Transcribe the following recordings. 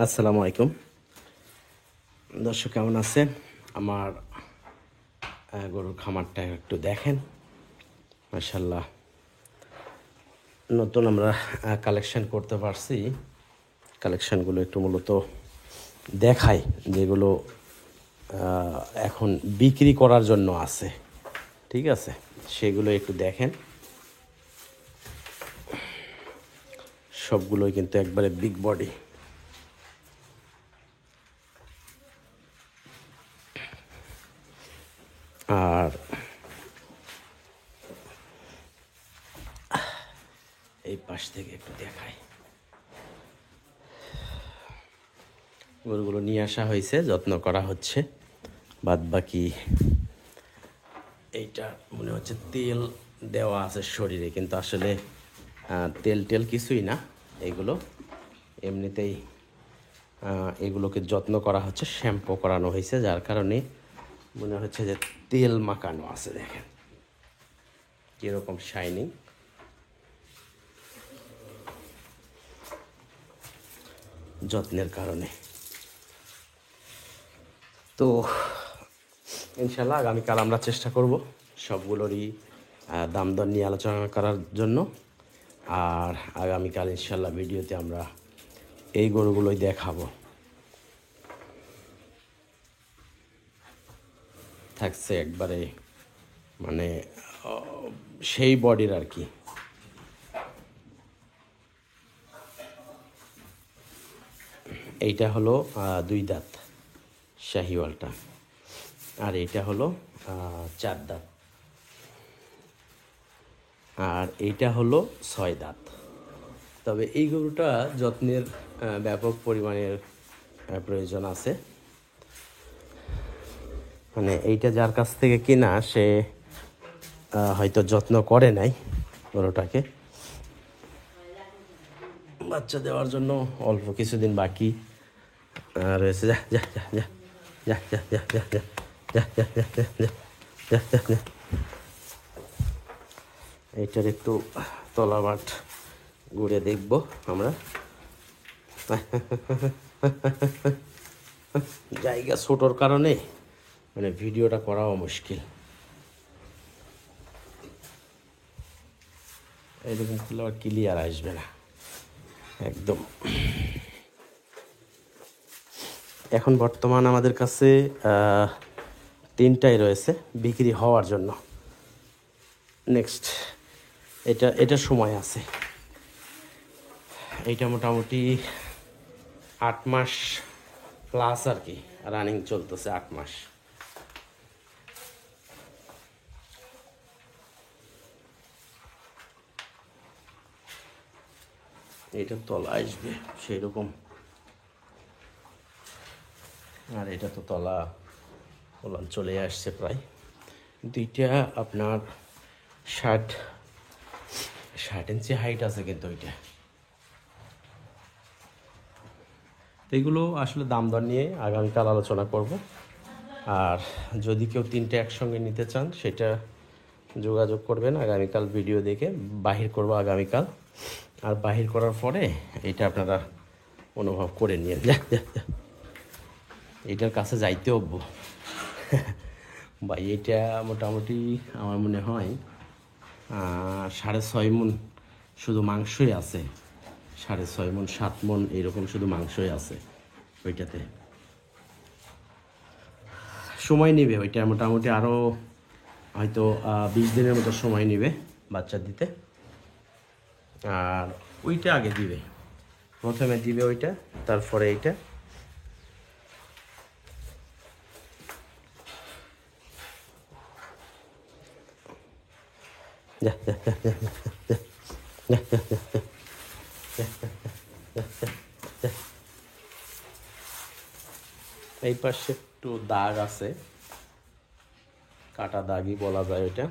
আসসালামু আলাইকুম দর্শক, কেমন আছেন? আমার গরুর খামারটা একটু দেখেন। মাশাআল্লাহ, নতুন আমরা কালেকশন করতে পারছি। কালেকশনগুলো একটু মূলত দেখাই, যেগুলো এখন বিক্রি করার জন্য আছে, ঠিক আছে? সেগুলো একটু দেখেন। সবগুলোই কিন্তু একবারে বিগ বডি। আর এই পাশ থেকে একটু দেখাই। গরুগুলো নিয়ে আসা হয়েছে, যত্ন করা হচ্ছে। বাদ বাকি এইটা মনে হচ্ছে তেল দেওয়া আছে শরীরে, কিন্তু আসলে তেল কিছুই না। এগুলো এমনিতেই এগুলোকে যত্ন করা হচ্ছে, শ্যাম্পু করানো হয়েছে, যার কারণে মনে হচ্ছে যে তেল মাখানো আছে। দেখেন কীরকম শাইনিং। যত্নের কারণে। তো ইনশাল্লাহ আগামীকাল আমরা চেষ্টা করব সবগুলোরই দাম দর নিয়ে আলোচনা করার জন্য। আর আগামীকাল ইনশাল্লাহ ভিডিওতে আমরা এই গরুগুলোই দেখাবো। থাকছে একবারে মানে সেই বডির আর কি। এইটা হলো 2 দাঁত শাহিওয়ালটা, আর এইটা হলো 4 দাঁত, আর এইটা হলো 6 দাঁত। তবে এই গরুটা যত্নের ব্যাপক পরিমাণের প্রয়োজন আছে। মানে এইটা যার কাছ থেকে কেনা, সে হয়তো যত্ন করে নাই গরুটাকে। বাচ্চা দেওয়ার জন্য অল্প কিছুদিন বাকি রয়েছে। যা যা যা যা যা যা যা যা যা যা যা যা যা যা যা যা। এইটার একটু তলাবাট ঘুরে দেখবো আমরা। জায়গা ছোটোর কারণে মানে ভিডিওটা করাও মুশকিল। এরকম করলে আর ক্লিয়ার আসবে না একদম। এখন বর্তমান আমাদের কাছে 3টাই রয়েছে বিক্রি হওয়ার জন্য। নেক্সট এটা সময় আছে। এইটা মোটামুটি 8 মাস প্লাস আর কি, রানিং চলতেছে 8 মাস। এটা তলা আসবে সেই রকম, আর এটা তো তলা ওলান চলে আসছে প্রায়। দুইটা আপনার 60 ইঞ্চি হাইট আছে, কিন্তু ওইটা এগুলো আসলে দাম দর নিয়ে আগামীকাল আলোচনা করব। আর যদি কেউ 3টে একসঙ্গে নিতে চান, সেটা যোগাযোগ করবেন। আগামীকাল ভিডিও দেখে বাহির করব আগামীকাল। আর বাহির করার পরে এটা আপনারা অনুভব করে নিয়ে এটার কাছে যাইতে হব ভাই। এটা মোটামুটি আমার মনে হয় 6.5 মণ শুধু মাংসই আছে। 6.5 মণ 7 মণ এরকম শুধু মাংসই আছে ওইটাতে। সময় নেবে ওইটা, মোটামুটি আরও হয়তো 20 দিনের মতো সময় নেবে বাচ্চা দিতে। আর ওইটা আগে দিবে, প্রথমে দিবে ওইটা, তারপরে এইটা। এই পাশে একটু দাগ আছে, কাটা দাগই বলা যায় ওইটা।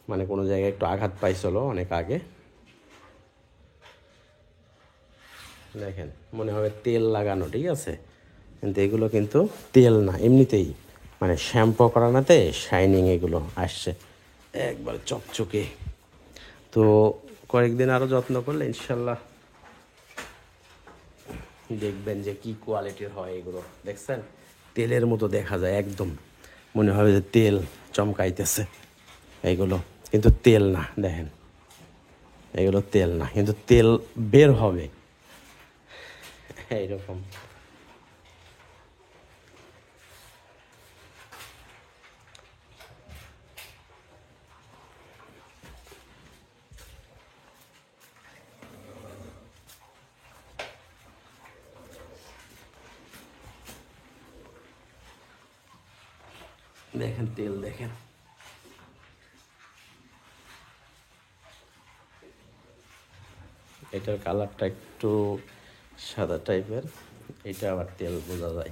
মানে কোনো জায়গায় একটু আঘাত পাইছিল অনেক আগে। দেখেন মনে হবে তেল লাগানো, ঠিক আছে? কিন্তু এগুলো কিন্তু তেল না, এমনিতেই মানে শ্যাম্পু করানোতে শাইনিং এগুলো আসছে একবার চকচকে। তো কয়েকদিন আরও যত্ন করলে ইনশাল্লাহ দেখবেন যে কি কোয়ালিটির হয় এগুলো। দেখছেন তেলের মতো দেখা যায়, একদম মনে হবে যে তেল চমকাইতেছে এইগুলো, কিন্তু তেল না। দেখেন এগুলো তেল না, কিন্তু তেল বের হবে এইরকম। দেখেন তেল, দেখেন এটার কালারটা একটু সাদা টাইপের, এটা আবার তেল বোঝা যায়।